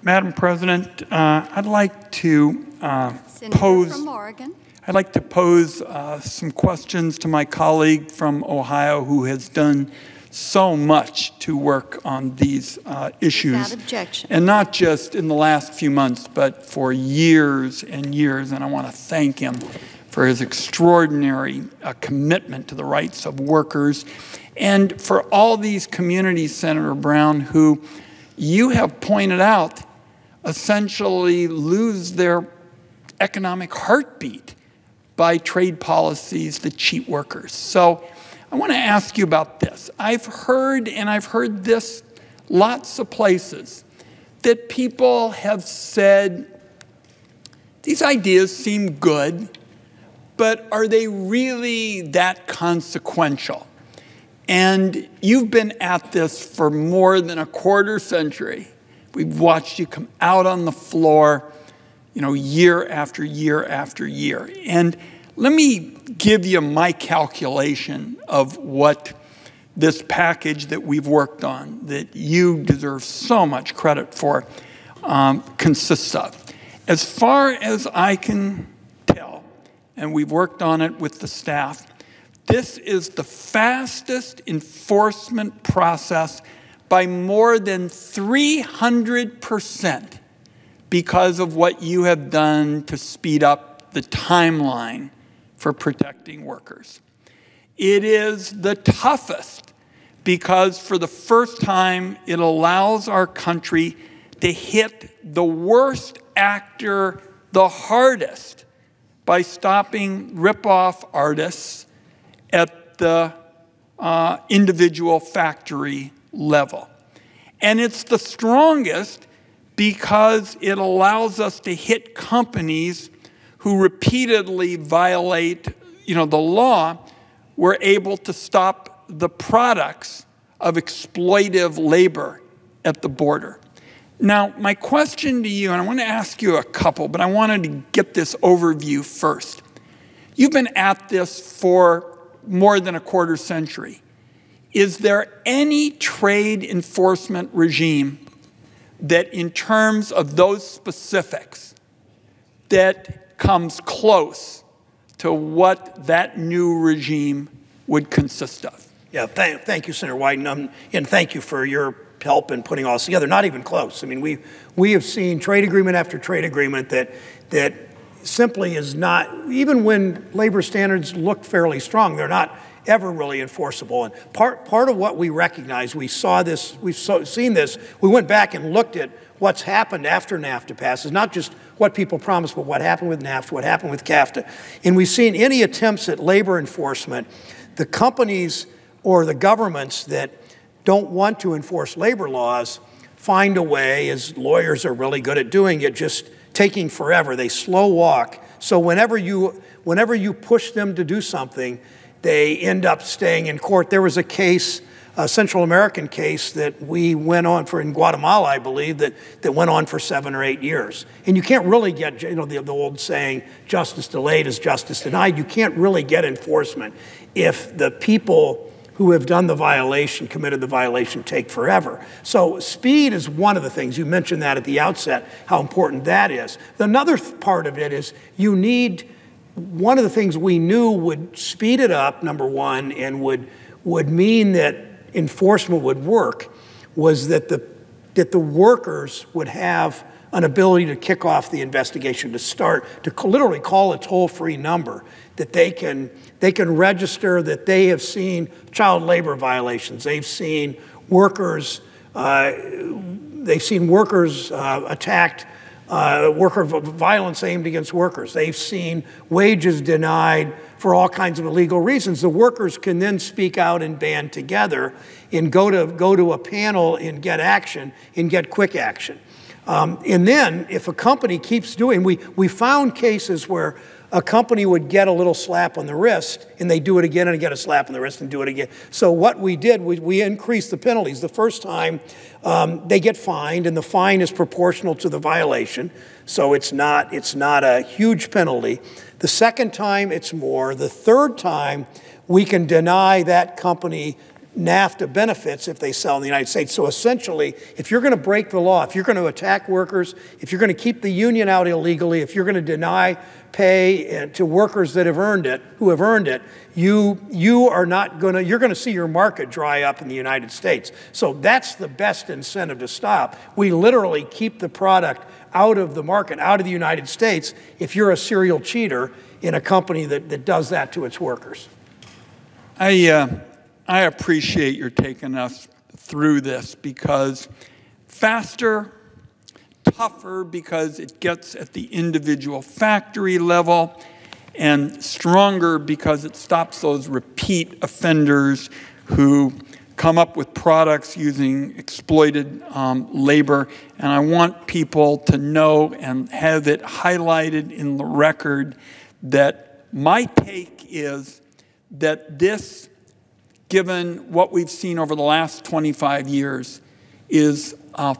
Madam President, I'd like to pose some questions to my colleague from Ohio who has done so much to work on these issues. Without objection. And not just in the last few months, but for years and years. And I want to thank him for his extraordinary commitment to the rights of workers, and for all these communities, Senator Brown, who you have pointed out essentially lose their economic heartbeat by trade policies that cheat workers. So I want to ask you about this. I've heard this lots of places, that people have said, these ideas seem good, but are they really that consequential? And you've been at this for more than a quarter century. We've watched you come out on the floor, year after year after year. And let me give you my calculation of what this package that we've worked on, that you deserve so much credit for, consists of. As far as I can tell, and we've worked on it with the staff, this is the fastest enforcement process by more than 300% because of what you have done to speed up the timeline for protecting workers. It is the toughest because for the first time, it allows our country to hit the worst actor the hardest by stopping rip-off artists at the individual factory level. And it's the strongest because it allows us to hit companies who repeatedly violate, the law. We're able to stop the products of exploitive labor at the border. Now, my question to you, and I want to ask you a couple, but I wanted to get this overview first. You've been at this for more than a quarter century. Is there any trade enforcement regime that, in terms of those specifics, that comes close to what that new regime would consist of? Yeah, thank you, Senator Wyden, and thank you for your help in putting all this together. Not even close. I mean, we have seen trade agreement after trade agreement that simply is not, even when labor standards look fairly strong, they're not ever really enforceable. And part of what we recognize, we've seen this, we went back and looked at what's happened after NAFTA passes, not just what people promised, but what happened with NAFTA, what happened with CAFTA. And we've seen any attempts at labor enforcement, the companies or the governments that don't want to enforce labor laws find a way, as lawyers are really good at doing it, just taking forever. They slow walk. So whenever you push them to do something, they end up staying in court. There was a case, a Central American case that we went on for in Guatemala, I believe, that went on for 7 or 8 years. And you can't really get, the old saying, justice delayed is justice denied. You can't really get enforcement if the people who have done the violation, committed the violation, take forever. So speed is one of the things. You mentioned that at the outset, how important that is. Another part of it is you need, one of the things we knew would speed it up, number one, and would mean that enforcement would work, was that the workers would have an ability to kick off the investigation, to literally call a toll-free number, that they can register that they have seen child labor violations. They've seen workers attacked, worker violence aimed against workers. They've seen wages denied for all kinds of illegal reasons. The workers can then speak out and band together and go to a panel and get action and get quick action. And then if a company keeps doing, we found cases where a company would get a little slap on the wrist and they do it again and get a slap on the wrist and do it again. So what we did, we increased the penalties. The first time they get fined, and the fine is proportional to the violation. So it's not a huge penalty. The second time it's more. The third time we can deny that company NAFTA benefits if they sell in the United States. So essentially, if you're going to break the law, if you're going to attack workers, if you're going to keep the union out illegally, if you're going to deny pay to workers that have earned it, you're going to see your market dry up in the United States. So that's the best incentive to stop. We literally keep the product out of the market, out of the United States, if you're a serial cheater in a company that does that to its workers. I appreciate your taking us through this, because faster, tougher because it gets at the individual factory level, and stronger because it stops those repeat offenders who come up with products using exploited labor. And I want people to know and have it highlighted in the record that my take is that this, given what we've seen over the last 25 years, is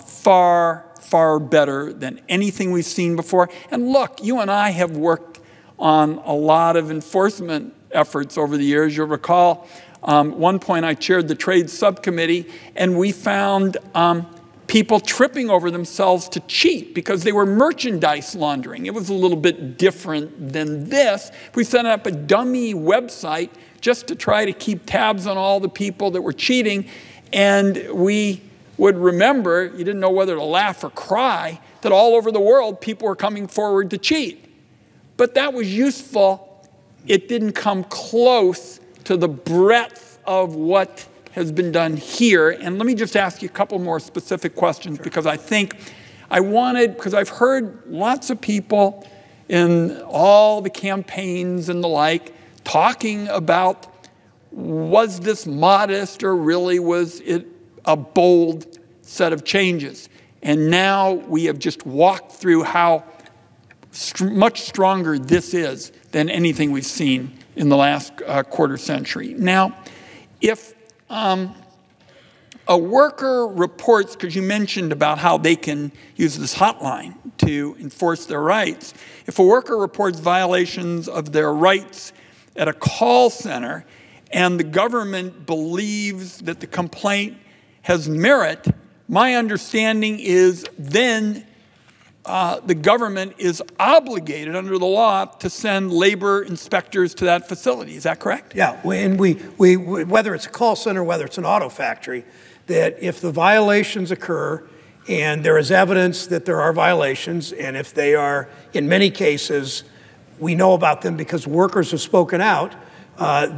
far, far better than anything we've seen before. And look, you and I have worked on a lot of enforcement efforts over the years. You'll recall, one point I chaired the trade subcommittee, and we found people tripping over themselves to cheat because they were merchandise laundering. It was a little bit different than this. We set up a dummy website just to try to keep tabs on all the people that were cheating. And we would remember, you didn't know whether to laugh or cry, that all over the world people were coming forward to cheat. But that was useful. It didn't come close to the breadth of what has been done here. And let me just ask you a couple more specific questions, because I think because I've heard lots of people in all the campaigns and the like talking about, was this modest or really was it a bold set of changes? And now we have just walked through how much stronger this is than anything we've seen in the last quarter century. Now, if a worker reports, because you mentioned about how they can use this hotline to enforce their rights, if a worker reports violations of their rights at a call center and the government believes that the complaint has merit, my understanding is then the government is obligated under the law to send labor inspectors to that facility. Is that correct? Yeah, and we whether it's a call center, whether it's an auto factory, that if the violations occur and there is evidence that there are violations, and if they are, in many cases, we know about them because workers have spoken out,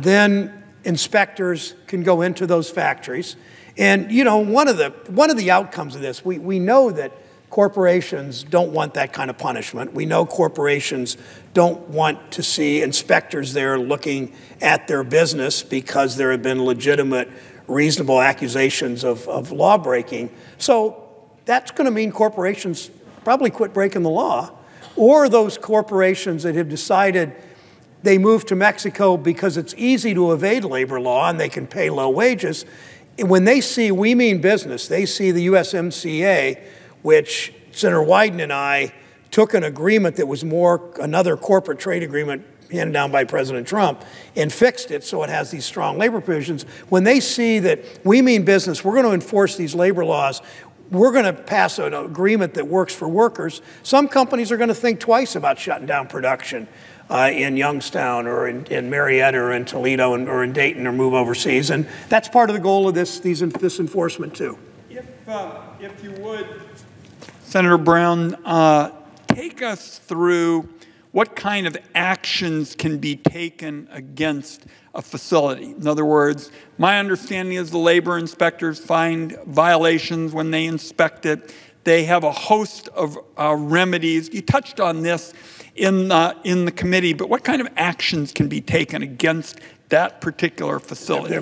then inspectors can go into those factories. And you know, one of the outcomes of this, we know that corporations don't want that kind of punishment. We know corporations don't want to see inspectors there looking at their business because there have been legitimate, reasonable accusations of law breaking. So that's going to mean corporations probably quit breaking the law, or those corporations that have decided they move to Mexico because it's easy to evade labor law and they can pay low wages. When they see we mean business, they see the USMCA, which Senator Wyden and I took an agreement that was more another corporate trade agreement handed down by President Trump and fixed it so it has these strong labor provisions. When they see that we mean business, we're going to enforce these labor laws, we're going to pass an agreement that works for workers, some companies are going to think twice about shutting down production in Youngstown or in Marietta or in Toledo or in Dayton or move overseas. And that's part of the goal of this enforcement too. If you would, Senator Brown, take us through what kind of actions can be taken against a facility. In other words, my understanding is the labor inspectors find violations when they inspect it. They have a host of remedies. You touched on this in the committee, but what kind of actions can be taken against that particular facility?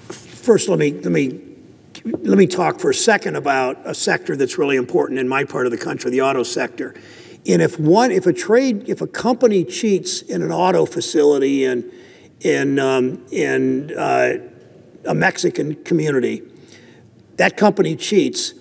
First, let me talk for a second about a sector that's really important in my part of the country, the auto sector. And if a company cheats in an auto facility in a Mexican community, that company cheats,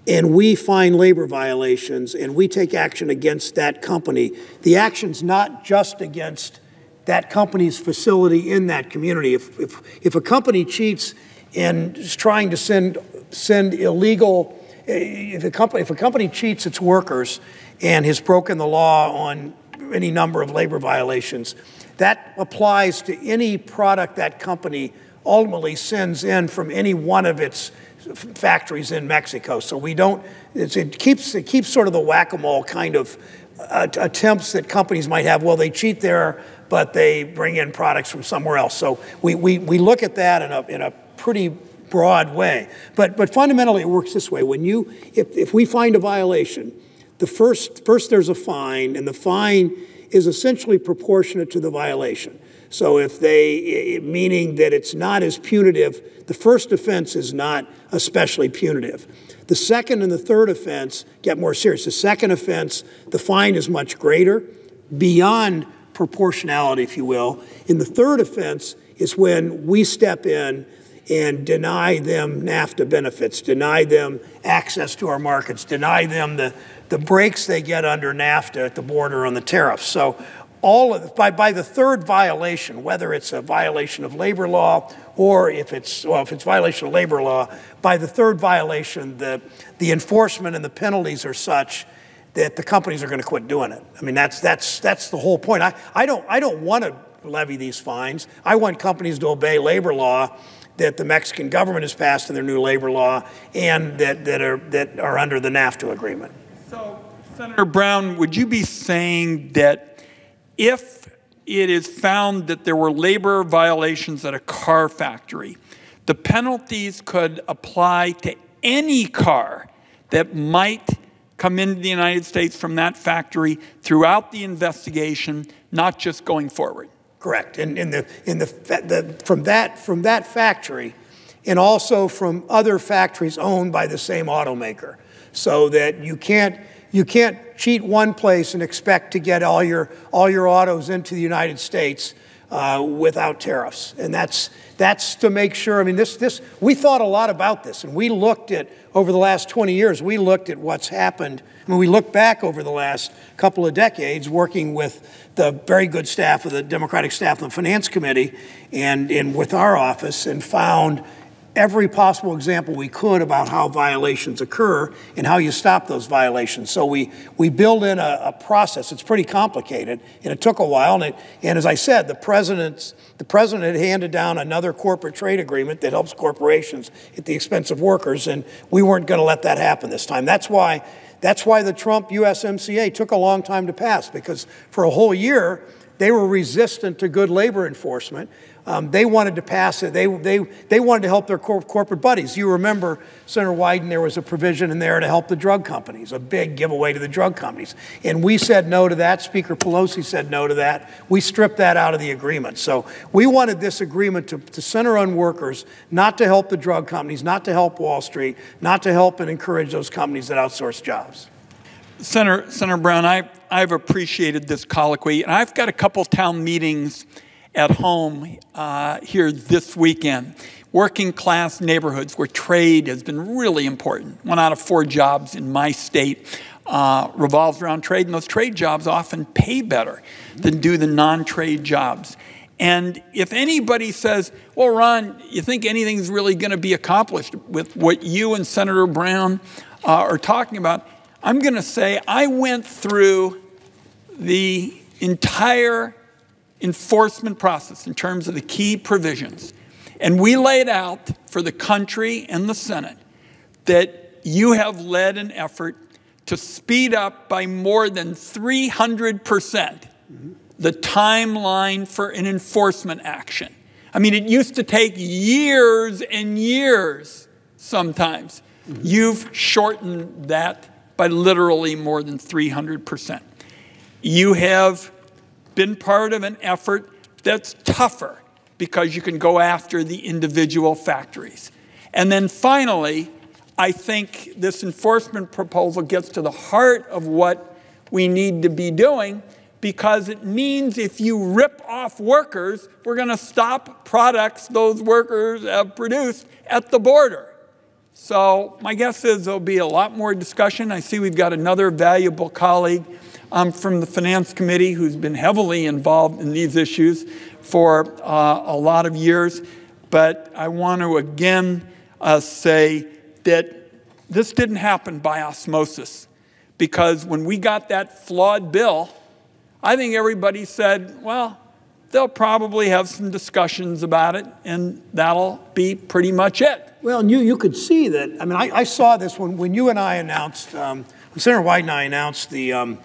and we find labor violations and we take action against that company, the action's not just against that company's facility in that community. If a company cheats and is trying to send illegal, if a company cheats its workers and has broken the law on any number of labor violations, that applies to any product that company ultimately sends in from any one of its factories in Mexico. So we don't, it keeps sort of the whack-a-mole kind of attempts that companies might have. Well, they cheat there, but they bring in products from somewhere else. So we look at that in a pretty broad way. But fundamentally, it works this way. If we find a violation, first there's a fine, and the fine is essentially proportionate to the violation. So meaning that it's not as punitive, the first offense is not especially punitive. The second and the third offense get more serious. The second offense, the fine is much greater, beyond proportionality, if you will. In the third offense is when we step in and deny them NAFTA benefits, deny them access to our markets, deny them the breaks they get under NAFTA at the border on the tariffs. So by the third violation, whether it's a violation of labor law or if it's violation of labor law, by the third violation, the enforcement and the penalties are such that the companies are going to quit doing it. I mean, that's the whole point. I don't want to levy these fines. I want companies to obey labor law that the Mexican government has passed in their new labor law and that are under the NAFTA agreement. So, Senator Brown, would you be saying that if it is found that there were labor violations at a car factory, the penalties could apply to any car that might come into the United States from that factory throughout the investigation, not just going forward? Correct. From that factory, and also from other factories owned by the same automaker, so that you can't cheat one place and expect to get all your autos into the United States without tariffs. And that's to make sure. I mean, we thought a lot about this, and we looked at over the last 20 years. We looked at what's happened. I mean, we looked back over the last couple of decades, working with the very good staff of the Democratic staff of the Finance Committee and with our office, and found every possible example we could about how violations occur and how you stop those violations. So we build in a process. It's pretty complicated, and it took a while. And as I said, the president had handed down another corporate trade agreement that helps corporations at the expense of workers, and we weren't going to let that happen this time. That's why the Trump USMCA took a long time to pass, because for a whole year they were resistant to good labor enforcement. They wanted to pass it. They wanted to help their corporate buddies. You remember, Senator Wyden, there was a provision in there to help the drug companies, a big giveaway to the drug companies. And we said no to that. Speaker Pelosi said no to that. We stripped that out of the agreement. So we wanted this agreement to center on workers, not to help the drug companies, not to help Wall Street, not to help and encourage those companies that outsource jobs. Senator Brown, I've appreciated this colloquy, and I've got a couple town meetings at home here this weekend. Working class neighborhoods where trade has been really important. 1 out of 4 jobs in my state revolves around trade, and those trade jobs often pay better than do the non-trade jobs. And if anybody says, well, Ron, you think anything's really going to be accomplished with what you and Senator Brown are talking about, I'm going to say I went through the entire enforcement process in terms of the key provisions. And we laid out for the country and the Senate that you have led an effort to speed up by more than 300% the timeline for an enforcement action. I mean, it used to take years and years sometimes. You've shortened that by literally more than 300%. You have been part of an effort that's tougher because you can go after the individual factories. And then finally, I think this enforcement proposal gets to the heart of what we need to be doing, because it means if you rip off workers, we're going to stop products those workers have produced at the border. So my guess is there'll be a lot more discussion. I see we've got another valuable colleague I'm from the Finance Committee, who's been heavily involved in these issues for a lot of years. But I want to again say that this didn't happen by osmosis, because when we got that flawed bill, I think everybody said, well, they'll probably have some discussions about it, and that'll be pretty much it. Well, and you could see that. I mean, I saw this when you and I announced, when Senator Wyden and I announced the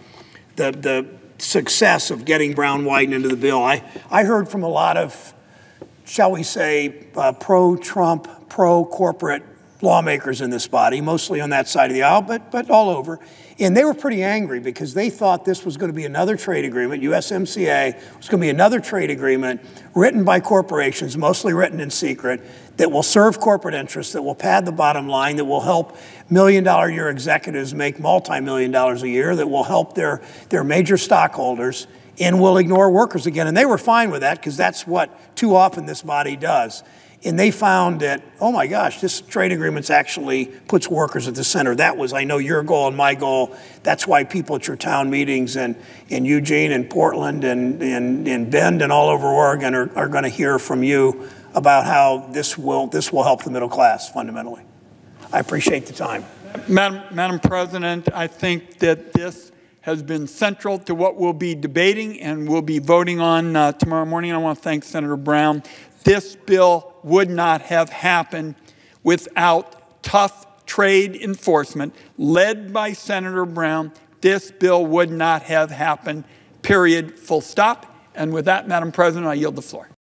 success of getting Brown-Wyden into the bill. I heard from a lot of, shall we say, pro-Trump, pro-corporate lawmakers in this body, mostly on that side of the aisle, but all over. And they were pretty angry because they thought this was going to be another trade agreement. USMCA was going to be another trade agreement written by corporations, mostly written in secret, that will serve corporate interests, that will pad the bottom line, that will help million-dollar-a-year executives make multi-million dollars a year, that will help their major stockholders, and will ignore workers again. And they were fine with that because that's what too often this body does. And they found that, oh my gosh, this trade agreement actually puts workers at the center. That was, I know, your goal and my goal. That's why people at your town meetings in Eugene and Portland and Bend and all over Oregon are going to hear from you about how this will help the middle class fundamentally. I appreciate the time. Madam President, I think that this has been central to what we'll be debating and we'll be voting on tomorrow morning. I want to thank Senator Brown. This bill would not have happened without tough trade enforcement led by Senator Brown. This bill would not have happened, period, full stop. And with that, Madam President, I yield the floor.